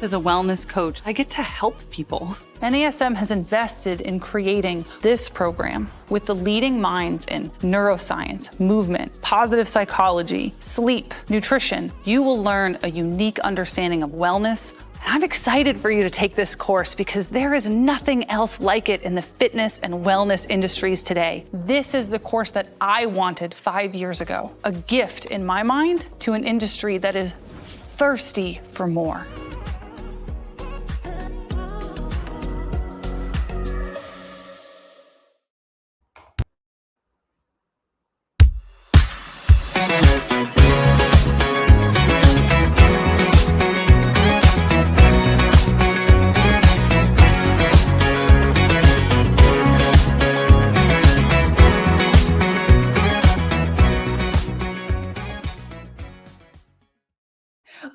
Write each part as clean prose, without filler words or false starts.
As a wellness coach, I get to help people. NASM has invested in creating this program with the leading minds in neuroscience, movement, positive psychology, sleep, nutrition. You will learn a unique understanding of wellness. I'm excited for you to take this course because there is nothing else like it in the fitness and wellness industries today. This is the course that I wanted 5 years ago, a gift in my mind to an industry that is thirsty for more.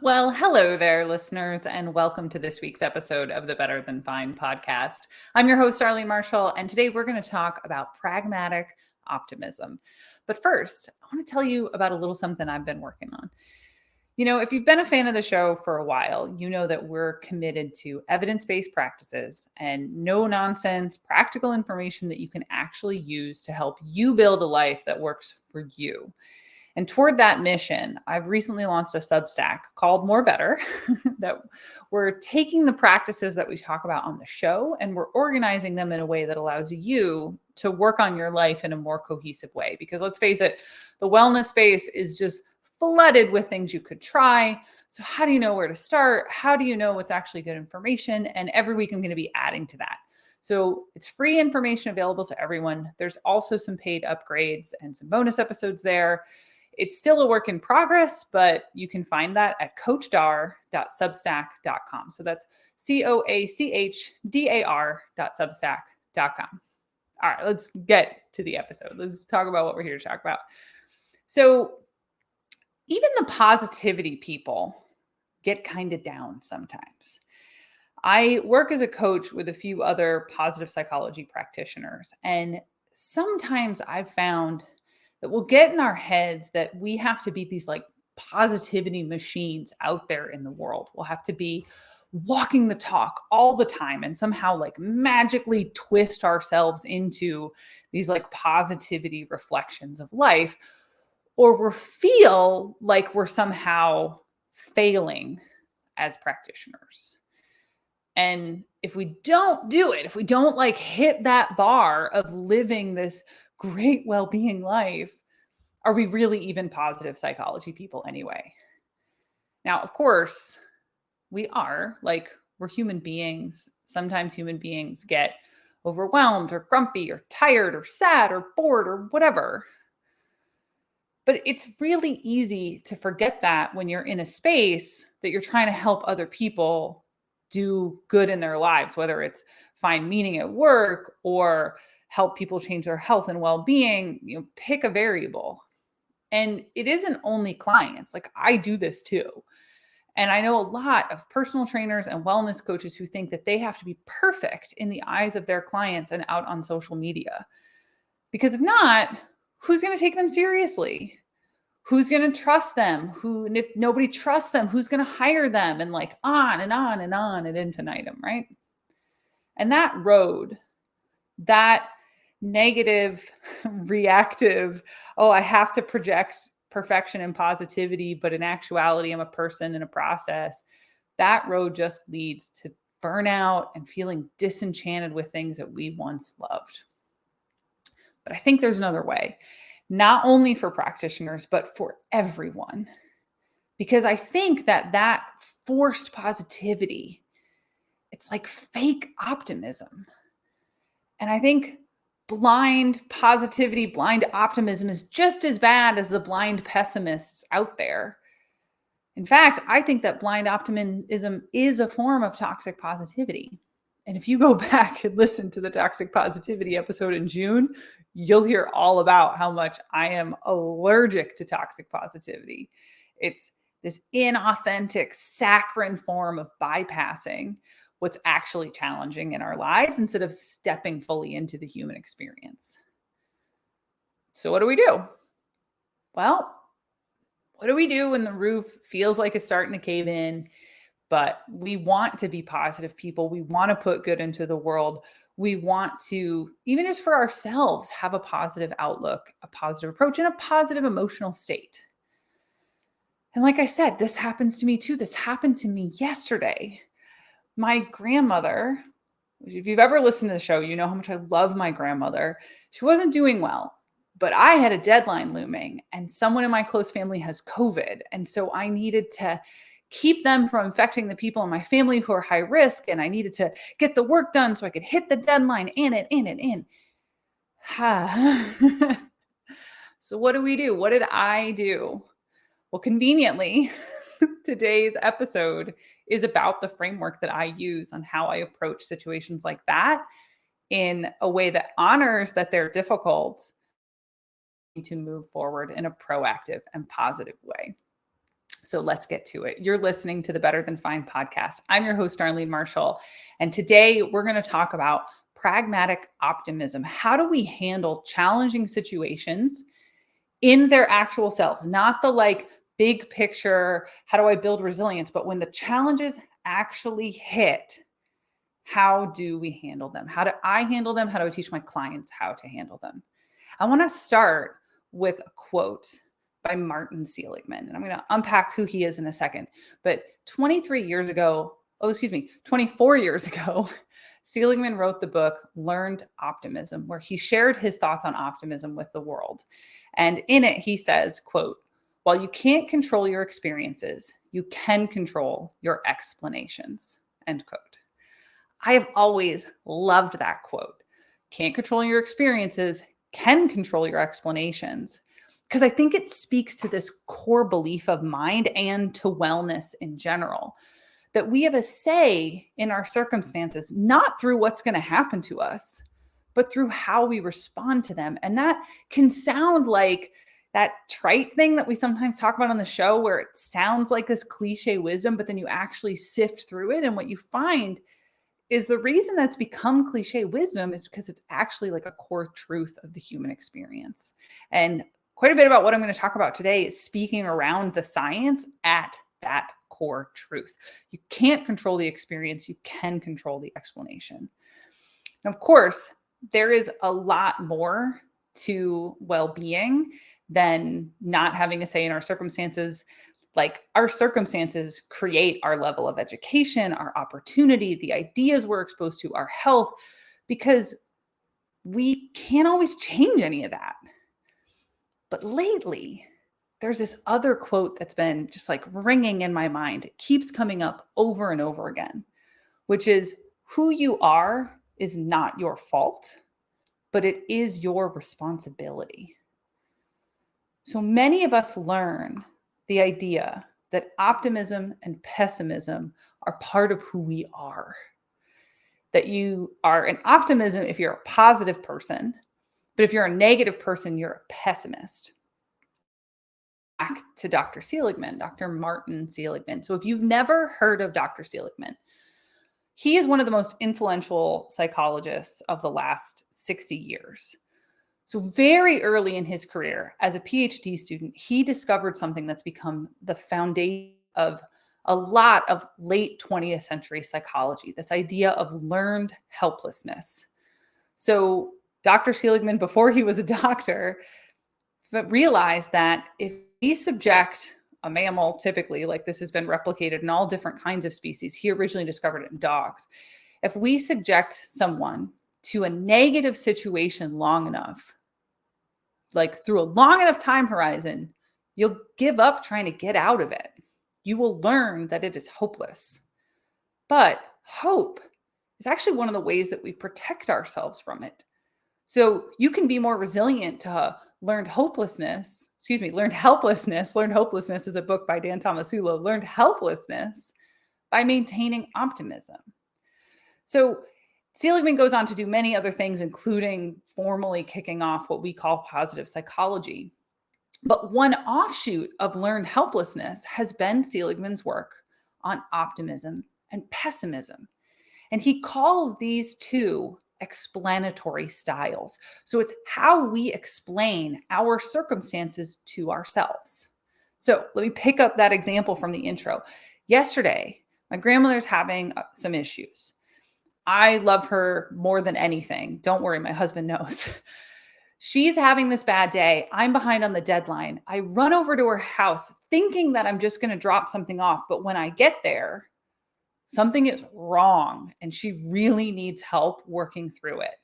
Well, hello there, listeners, and welcome to this week's episode of the Better Than Fine podcast. I'm your host, Darlene Marshall, and today we're going to talk about pragmatic optimism. But first, I want to tell you about a little something I've been working on. You know, if you've been a fan of the show for a while, you know that we're committed to evidence-based practices and no-nonsense practical information that you can actually use to help you build a life that works for you. And toward that mission, I've recently launched a Substack called More Better that we're taking the practices that we talk about on the show and we're organizing them in a way that allows you to work on your life in a more cohesive way. Because let's face it, the wellness space is just flooded with things you could try. So how do you know where to start? How do you know what's actually good information? And every week I'm going to be adding to that. So it's free information available to everyone. There's also some paid upgrades and some bonus episodes there. It's still a work in progress, but you can find that at coachdar.substack.com. So that's coachdar.substack.com. All right, let's get to the episode. Let's talk about what we're here to talk about. So even the positivity people get kind of down sometimes. I work as a coach with a few other positive psychology practitioners, and sometimes I've found that we'll get in our heads that we have to be these like positivity machines out there in the world. We'll have to be walking the talk all the time and somehow like magically twist ourselves into these like positivity reflections of life, or we feel like we're somehow failing as practitioners. And if we don't do it, if we don't like hit that bar of living this great well-being life, are we really even positive psychology people anyway? Now, of course, we are. Like, we're human beings. Sometimes human beings get overwhelmed or grumpy or tired or sad or bored or whatever. But it's really easy to forget that when you're in a space that you're trying to help other people do good in their lives, whether it's find meaning at work or help people change their health and well-being. You know, pick a variable. And it isn't only clients. Like, I do this too. And I know a lot of personal trainers and wellness coaches who think that they have to be perfect in the eyes of their clients and out on social media. Because if not, who's going to take them seriously? Who's going to trust them? And if nobody trusts them, who's going to hire them? And like on and on and on ad infinitum, right? And that road, that negative, reactive, oh, I have to project perfection and positivity, but in actuality, I'm a person in a process. That road just leads to burnout and feeling disenchanted with things that we once loved. But I think there's another way, not only for practitioners, but for everyone. Because I think that forced positivity, it's like fake optimism. And I think blind positivity, blind optimism is just as bad as the blind pessimists out there. In fact, I think that blind optimism is a form of toxic positivity. And if you go back and listen to the toxic positivity episode in June, you'll hear all about how much I am allergic to toxic positivity. It's this inauthentic, saccharine form of bypassing what's actually challenging in our lives instead of stepping fully into the human experience. So what do we do? Well, what do we do when the roof feels like it's starting to cave in, but we want to be positive people. We want to put good into the world. We want to, even just for ourselves, have a positive outlook, a positive approach, and a positive emotional state. And like I said, this happens to me too. This happened to me yesterday. My grandmother, if you've ever listened to the show, you know how much I love my grandmother. She wasn't doing well, but I had a deadline looming and someone in my close family has COVID. And so I needed to keep them from infecting the people in my family who are high risk. And I needed to get the work done so I could hit the deadline in. So what do we do? What did I do? Well, conveniently, today's episode is about the framework that I use on how I approach situations like that in a way that honors that they're difficult to move forward in a proactive and positive way. So let's get to it. You're listening to the Better Than Fine podcast. I'm your host, Darlene Marshall. And today we're going to talk about pragmatic optimism. How do we handle challenging situations in their actual selves? Not the big picture, how do I build resilience? But when the challenges actually hit, how do we handle them? How do I handle them? How do I teach my clients how to handle them? I want to start with a quote by Martin Seligman. And I'm going to unpack who he is in a second. But 24 years ago, Seligman wrote the book Learned Optimism, where he shared his thoughts on optimism with the world. And in it, he says, quote, "While you can't control your experiences, you can control your explanations," end quote. I have always loved that quote. Can't control your experiences, can control your explanations. Because I think it speaks to this core belief of mind and to wellness in general, that we have a say in our circumstances, not through what's going to happen to us, but through how we respond to them. And that can sound like that trite thing that we sometimes talk about on the show, where it sounds like this cliche wisdom, but then you actually sift through it. And what you find is the reason that's become cliche wisdom is because it's actually like a core truth of the human experience. And quite a bit about what I'm going to talk about today is speaking around the science at that core truth. You can't control the experience. You can control the explanation. And of course, there is a lot more to well-being than not having a say in our circumstances. Like, our circumstances create our level of education, our opportunity, the ideas we're exposed to, our health, because we can't always change any of that. But lately, there's this other quote that's been just ringing in my mind. It keeps coming up over and over again, which is, who you are is not your fault, but it is your responsibility. So many of us learn the idea that optimism and pessimism are part of who we are. That you are an optimism if you're a positive person, but if you're a negative person, you're a pessimist. Back to Dr. Seligman, Dr. Martin Seligman. So if you've never heard of Dr. Seligman, he is one of the most influential psychologists of the last 60 years. So very early in his career as a PhD student, he discovered something that's become the foundation of a lot of late 20th century psychology, this idea of learned helplessness. So Dr. Seligman, before he was a doctor, realized that if we subject a mammal, typically, like this has been replicated in all different kinds of species, he originally discovered it in dogs. If we subject someone to a negative situation long enough, like through a long enough time horizon, you'll give up trying to get out of it. You will learn that it is hopeless. But hope is actually one of the ways that we protect ourselves from it. So you can be more resilient to learned helplessness. Learned Hopelessness is a book by Dan Tomasulo. Learned helplessness by maintaining optimism. So Seligman goes on to do many other things, including formally kicking off what we call positive psychology. But one offshoot of learned helplessness has been Seligman's work on optimism and pessimism. And he calls these two explanatory styles. So it's how we explain our circumstances to ourselves. So let me pick up that example from the intro. Yesterday, My grandmother's having some issues. I love her more than anything. Don't worry, my husband knows. She's having this bad day. I'm behind on the deadline. I run over to her house thinking that I'm just going to drop something off. But when I get there, something is wrong and she really needs help working through it.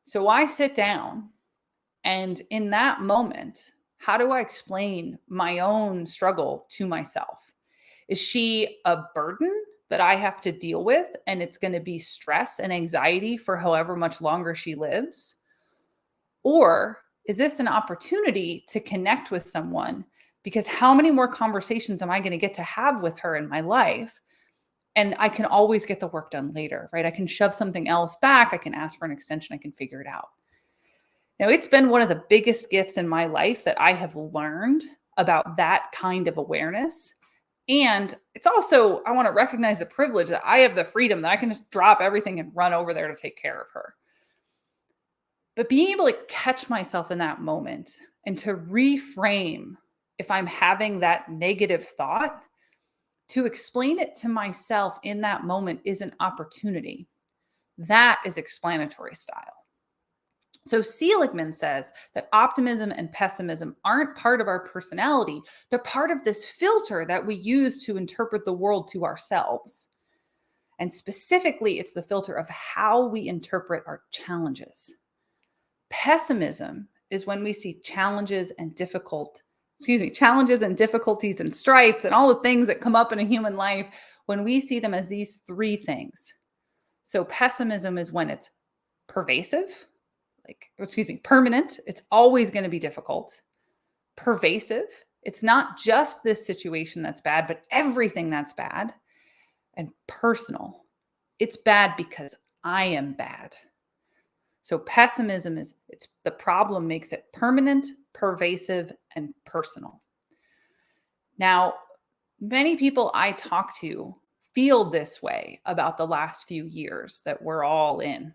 So I sit down, and in that moment, how do I explain my own struggle to myself? Is she a burden that I have to deal with, and it's going to be stress and anxiety for however much longer she lives? Or is this an opportunity to connect with someone? Because how many more conversations am I going to get to have with her in my life? And I can always get the work done later, right? I can shove something else back. I can ask for an extension. I can figure it out. Now, it's been one of the biggest gifts in my life that I have learned about that kind of awareness. And it's also, I want to recognize the privilege that I have the freedom that I can just drop everything and run over there to take care of her. But being able to catch myself in that moment and to reframe if I'm having that negative thought, to explain it to myself in that moment is an opportunity. That is explanatory style. So Seligman says that optimism and pessimism aren't part of our personality. They're part of this filter that we use to interpret the world to ourselves. And specifically, it's the filter of how we interpret our challenges. Pessimism is when we see challenges and difficulties and strife and all the things that come up in a human life, when we see them as these three things. So pessimism is when it's pervasive, permanent. It's always going to be difficult. Pervasive. It's not just this situation that's bad, but everything that's bad. And personal. It's bad because I am bad. So pessimism it's the problem makes it permanent, pervasive, and personal. Now, many people I talk to feel this way about the last few years that we're all in.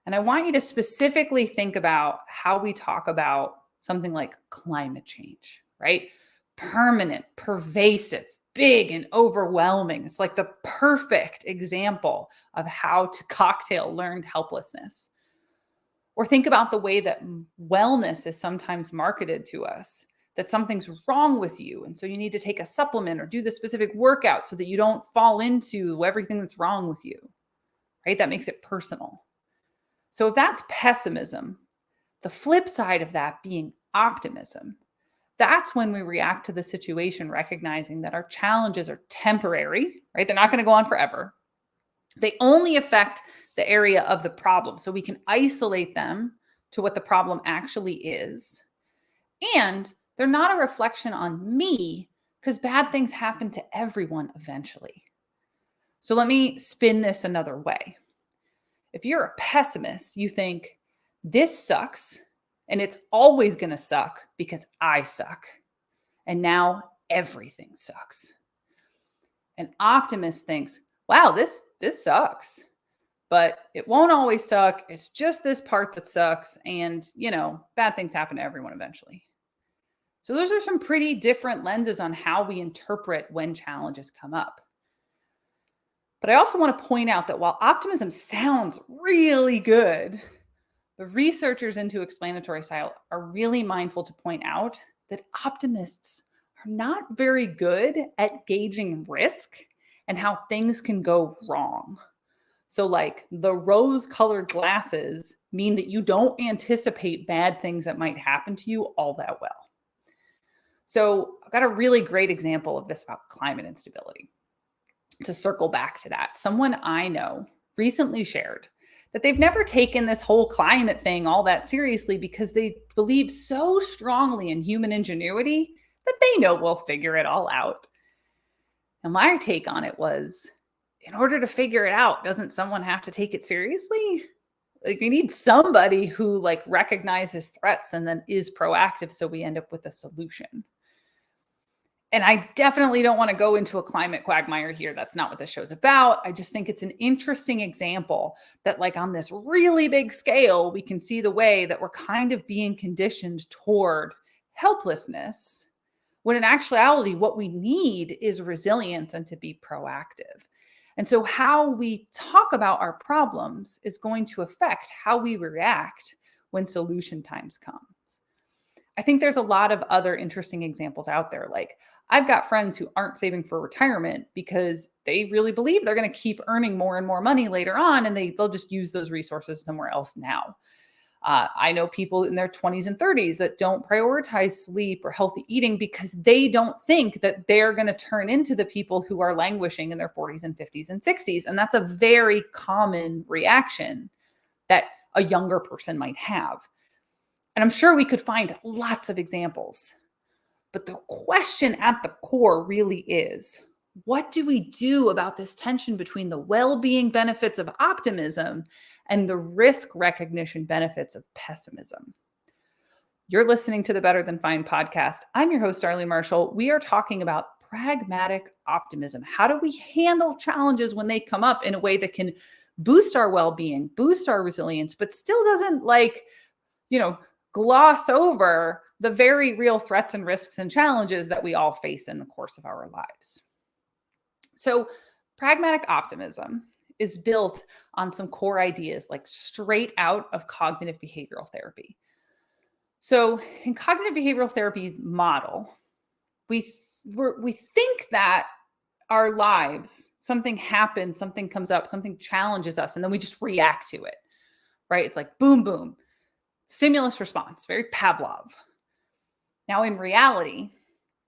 And I want you to specifically think about how we talk about something like climate change, right? Permanent, pervasive, big, and overwhelming. It's like the perfect example of how to cocktail learned helplessness. Or think about the way that wellness is sometimes marketed to us, that something's wrong with you. And so you need to take a supplement or do the specific workout so that you don't fall into everything that's wrong with you, right? That makes it personal. So if that's pessimism, the flip side of that being optimism, that's when we react to the situation, recognizing that our challenges are temporary, right? They're not going to go on forever. They only affect the area of the problem. So we can isolate them to what the problem actually is. And they're not a reflection on me, because bad things happen to everyone eventually. So let me spin this another way. If you're a pessimist, you think this sucks and it's always going to suck because I suck. And now everything sucks. An optimist thinks, wow, this sucks, but it won't always suck. It's just this part that sucks. And, bad things happen to everyone eventually. So those are some pretty different lenses on how we interpret when challenges come up. But I also want to point out that while optimism sounds really good, the researchers into explanatory style are really mindful to point out that optimists are not very good at gauging risk and how things can go wrong. So like the rose-colored glasses mean that you don't anticipate bad things that might happen to you all that well. So I've got a really great example of this about climate instability. To circle back to that, someone I know recently shared that they've never taken this whole climate thing all that seriously because they believe so strongly in human ingenuity that they know we'll figure it all out. And my take on it was, in order to figure it out, doesn't someone have to take it seriously? Like, we need somebody who recognizes threats and then is proactive so we end up with a solution. And I definitely don't want to go into a climate quagmire here. That's not what this show's about. I just think it's an interesting example that on this really big scale, we can see the way that we're kind of being conditioned toward helplessness when in actuality, what we need is resilience and to be proactive. And so how we talk about our problems is going to affect how we react when solution times comes. I think there's a lot of other interesting examples out there. Like, I've got friends who aren't saving for retirement because they really believe they're going to keep earning more and more money later on, and they'll just use those resources somewhere else now. I know people in their 20s and 30s that don't prioritize sleep or healthy eating because they don't think that they're going to turn into the people who are languishing in their 40s and 50s and 60s. And that's a very common reaction that a younger person might have. And I'm sure we could find lots of examples. But the question at the core really is, what do we do about this tension between the well-being benefits of optimism and the risk recognition benefits of pessimism? You're listening to the Better Than Fine podcast. I'm your host, Darlene Marshall. We are talking about pragmatic optimism. How do we handle challenges when they come up in a way that can boost our well-being, boost our resilience, but still doesn't gloss over the very real threats and risks and challenges that we all face in the course of our lives. So pragmatic optimism is built on some core ideas like straight out of cognitive behavioral therapy. So in cognitive behavioral therapy model, we think that our lives, something happens, something comes up, something challenges us, and then we just react to it, right? It's like boom, boom, stimulus response, very Pavlov. Now, in reality,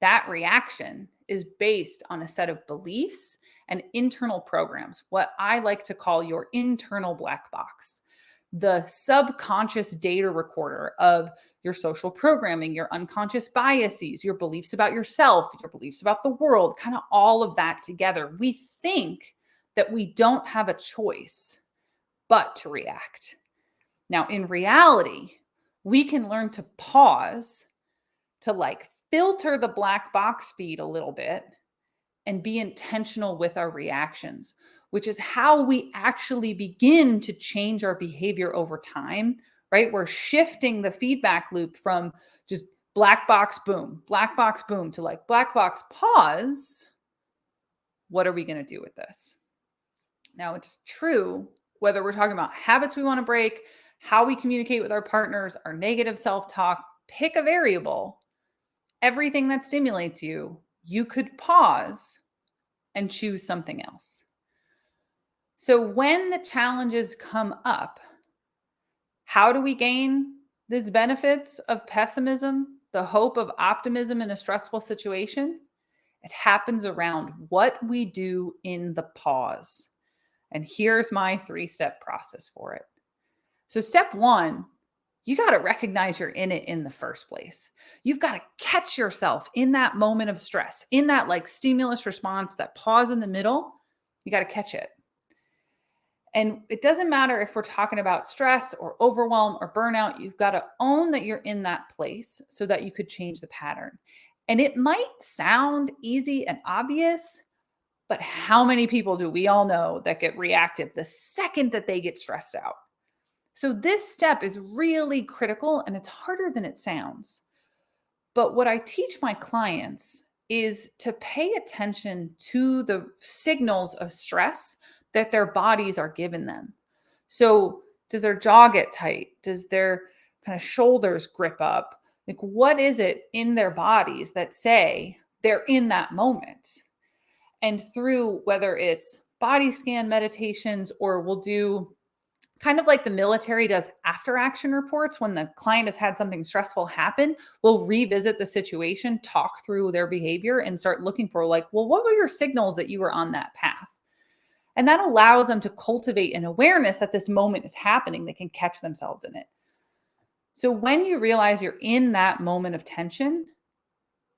that reaction is based on a set of beliefs and internal programs, what I like to call your internal black box, the subconscious data recorder of your social programming, your unconscious biases, your beliefs about yourself, your beliefs about the world, kind of all of that together. We think that we don't have a choice but to react. Now, in reality, we can learn to pause, to filter the black box feed a little bit and be intentional with our reactions, which is how we actually begin to change our behavior over time, right? We're shifting the feedback loop from just black box boom to black box pause. What are we going to do with this? Now, it's true whether we're talking about habits we want to break, how we communicate with our partners, our negative self-talk, pick a variable. Everything that stimulates you, you could pause and choose something else. So when the challenges come up, how do we gain these benefits of pessimism, the hope of optimism in a stressful situation? It happens around what we do in the pause. And here's my 3-step process for it. So step 1, you got to recognize you're in it in the first place. You've got to catch yourself in that moment of stress, in that stimulus response, that pause in the middle. You got to catch it. And it doesn't matter if we're talking about stress or overwhelm or burnout, you've got to own that you're in that place so that you could change the pattern. And it might sound easy and obvious, but how many people do we all know that get reactive the second that they get stressed out? So this step is really critical, and it's harder than it sounds. But what I teach my clients is to pay attention to the signals of stress that their bodies are giving them. So does their jaw get tight? Does their kind of shoulders grip up? What is it in their bodies that say they're in that moment? And through whether it's body scan meditations, or we'll do kind of like the military does after action reports, when the client has had something stressful happen, we'll revisit the situation, talk through their behavior, and start looking for what were your signals that you were on that path? And that allows them to cultivate an awareness that this moment is happening. They can catch themselves in it. So when you realize you're in that moment of tension,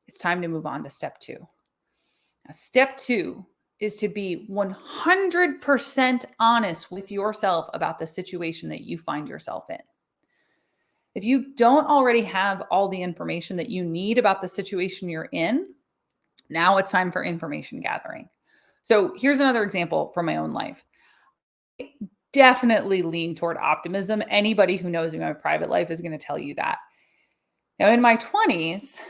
it's time to move on to step 2. Now, step 2 is to be 100% honest with yourself about the situation that you find yourself in. If you don't already have all the information that you need about the situation you're in, now it's time for information gathering. So here's another example from my own life. I definitely lean toward optimism. Anybody who knows me in my private life is going to tell you that. Now, in my 20s,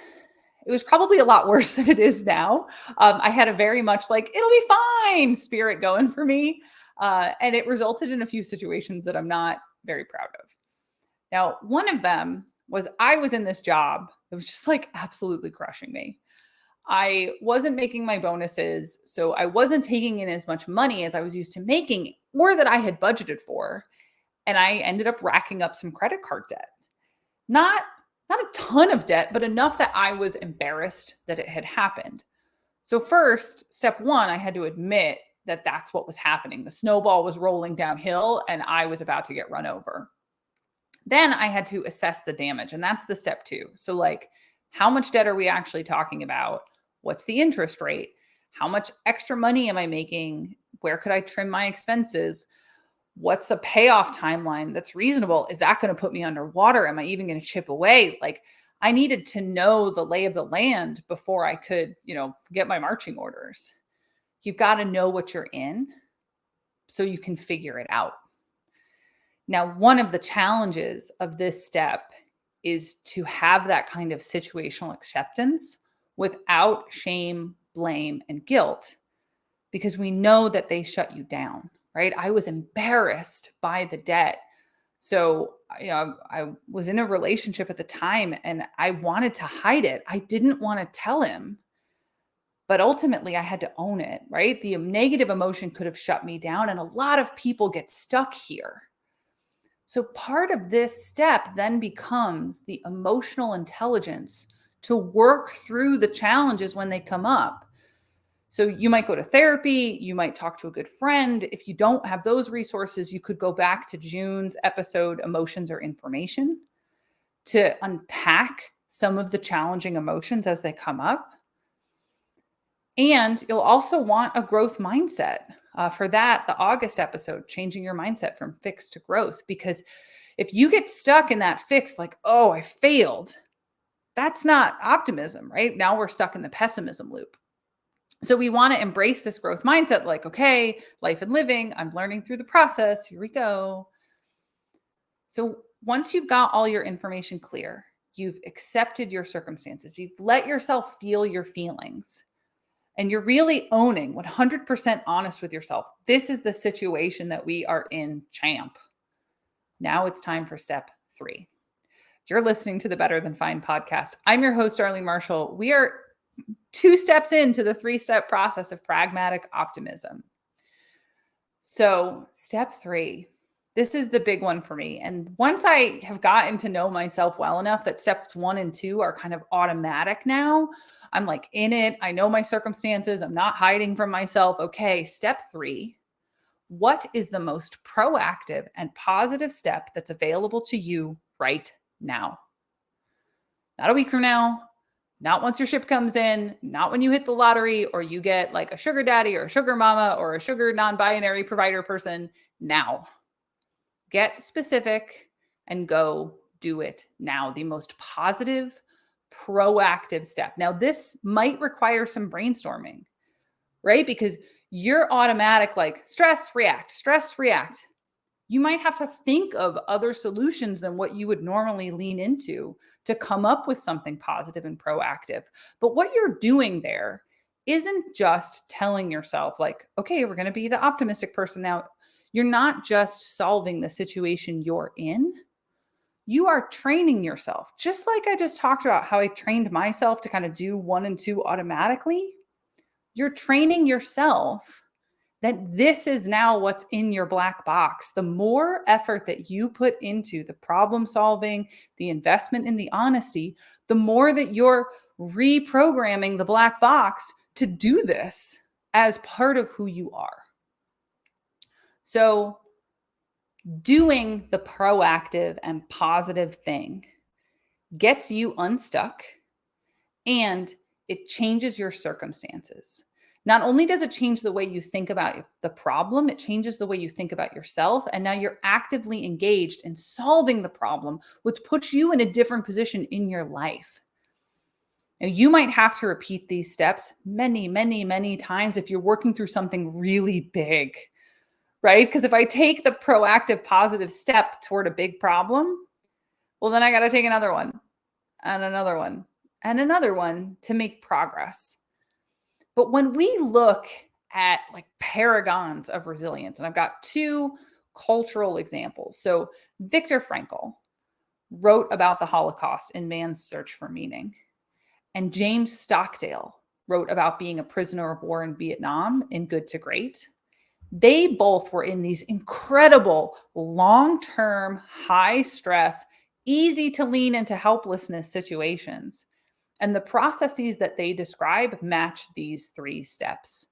It was probably a lot worse than it is now. I had a very much like, it'll be fine spirit going for me. And it resulted in a few situations that I'm not very proud of. Now, one of them was I was in this job that was just like absolutely crushing me. I wasn't making my bonuses, so I wasn't taking in as much money as I was used to making or that I had budgeted for. And I ended up racking up some credit card debt. Not a ton of debt, but enough that I was embarrassed that it had happened. So first, step one, I had to admit that that's what was happening. The snowball was rolling downhill and I was about to get run over. Then I had to assess the damage, and that's the step two. So like, how much debt are we actually talking about? What's the interest rate? How much extra money am I making? Where could I trim my expenses? What's a payoff timeline that's reasonable? Is that going to put me underwater? Am I even going to chip away? Like, I needed to know the lay of the land before I could, get my marching orders. You've got to know what you're in so you can figure it out. Now, one of the challenges of this step is to have that kind of situational acceptance without shame, blame, and guilt, because we know that they shut you down, right? I was embarrassed by the debt. So, I was in a relationship at the time and I wanted to hide it. I didn't want to tell him, but ultimately I had to own it, right? The negative emotion could have shut me down, and a lot of people get stuck here. So part of this step then becomes the emotional intelligence to work through the challenges when they come up. So you might go to therapy, you might talk to a good friend. If you don't have those resources, you could go back to June's episode, Emotions or Information, to unpack some of the challenging emotions as they come up. And you'll also want a growth mindset. For that, the August episode, Changing Your Mindset from Fixed to Growth. Because if you get stuck in that fix, like, oh, I failed, that's not optimism, right? Now we're stuck in the pessimism loop. So we want to embrace this growth mindset, like, okay, life and living, I'm learning through the process. Here we go. So once you've got all your information clear, you've accepted your circumstances, you've let yourself feel your feelings, and you're really owning 100% honest with yourself. This is the situation that we are in, champ. Now it's time for step 3. You're listening to the Better Than Fine podcast. I'm your host, Darlene Marshall. We are 2 steps into the 3-step process of pragmatic optimism. So step 3, this is the big one for me. And once I have gotten to know myself well enough that steps 1 and 2 are kind of automatic now, I'm like in it. I know my circumstances. I'm not hiding from myself. Okay, step 3, what is the most proactive and positive step that's available to you right now? Not a week from now, not once your ship comes in, not when you hit the lottery or you get like a sugar daddy or a sugar mama or a sugar non-binary provider person. Now, get specific and go do it now. The most positive, proactive step. Now, this might require some brainstorming, right? Because you're automatic, like stress, react. You might have to think of other solutions than what you would normally lean into to come up with something positive and proactive. But what you're doing there isn't just telling yourself like, okay, we're going to be the optimistic person now. You're not just solving the situation you're in. You are training yourself. Just like I just talked about how I trained myself to kind of do 1 and 2 automatically. You're training yourself that this is now what's in your black box. The more effort that you put into the problem solving, the investment in the honesty, the more that you're reprogramming the black box to do this as part of who you are. So doing the proactive and positive thing gets you unstuck, and it changes your circumstances. Not only does it change the way you think about the problem, it changes the way you think about yourself. And now you're actively engaged in solving the problem, which puts you in a different position in your life. Now, you might have to repeat these steps many, many, many times if you're working through something really big, right? Because if I take the proactive, positive step toward a big problem, well, then I got to take another one and another one and another one to make progress. But when we look at like paragons of resilience, and I've got two cultural examples. So Viktor Frankl wrote about the Holocaust in Man's Search for Meaning. And James Stockdale wrote about being a prisoner of war in Vietnam in Good to Great. They both were in these incredible, long-term, high-stress, easy to lean into helplessness situations. And the processes that they describe match these three steps.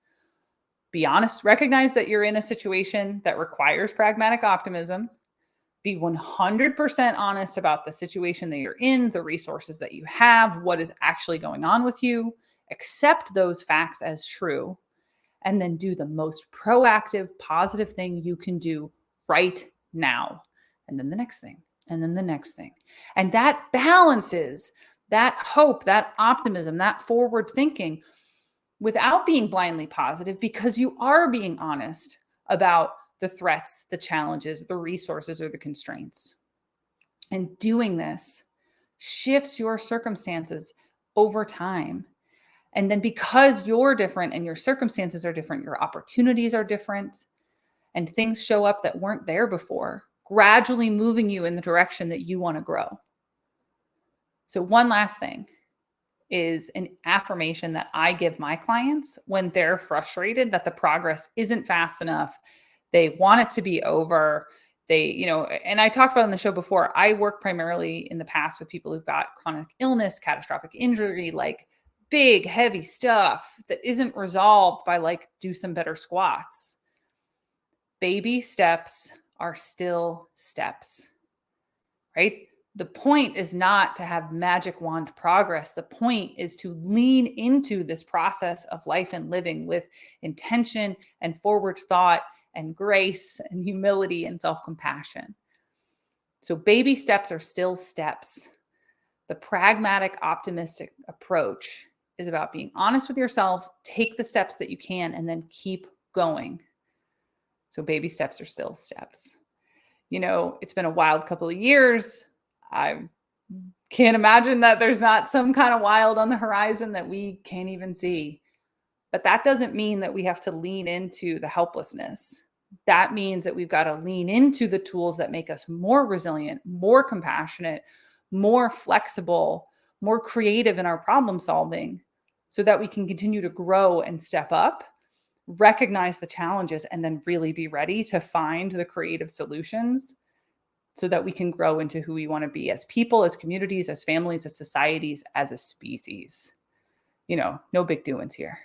Be honest, recognize that you're in a situation that requires pragmatic optimism. Be 100% honest about the situation that you're in, the resources that you have, what is actually going on with you. Accept those facts as true, and then do the most proactive, positive thing you can do right now. And then the next thing, and then the next thing. And that balances that hope, that optimism, that forward thinking without being blindly positive, because you are being honest about the threats, the challenges, the resources, or the constraints. And doing this shifts your circumstances over time. And then because you're different and your circumstances are different, your opportunities are different, and things show up that weren't there before, gradually moving you in the direction that you want to grow. So one last thing is an affirmation that I give my clients when they're frustrated that the progress isn't fast enough. They want it to be over. And I talked about on the show before, I work primarily in the past with people who've got chronic illness, catastrophic injury, like big, heavy stuff that isn't resolved by like, do some better squats. Baby steps are still steps, right? The point is not to have magic wand progress. The point is to lean into this process of life and living with intention and forward thought and grace and humility and self-compassion. So baby steps are still steps. The pragmatic, optimistic approach is about being honest with yourself, take the steps that you can, and then keep going. So baby steps are still steps. It's been a wild couple of years. I can't imagine that there's not some kind of wild on the horizon that we can't even see. But that doesn't mean that we have to lean into the helplessness. That means that we've got to lean into the tools that make us more resilient, more compassionate, more flexible, more creative in our problem solving, so that we can continue to grow and step up, recognize the challenges, and then really be ready to find the creative solutions so that we can grow into who we want to be as people, as communities, as families, as societies, as a species. No big doings here.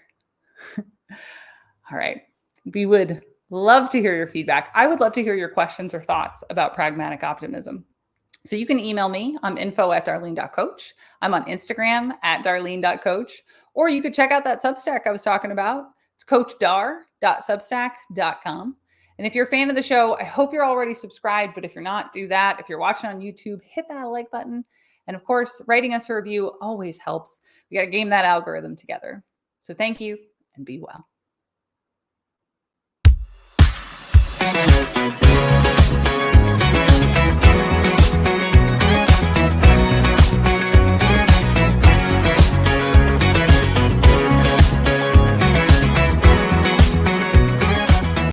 All right. We would love to hear your feedback. I would love to hear your questions or thoughts about pragmatic optimism. So you can email me. I'm info@darlene.coach. I'm on Instagram @darlene.coach. Or you could check out that Substack I was talking about. It's coachdar.substack.com. And if you're a fan of the show, I hope you're already subscribed. But if you're not, do that. If you're watching on YouTube, hit that like button. And of course, writing us a review always helps. We got to game that algorithm together. So thank you and be well.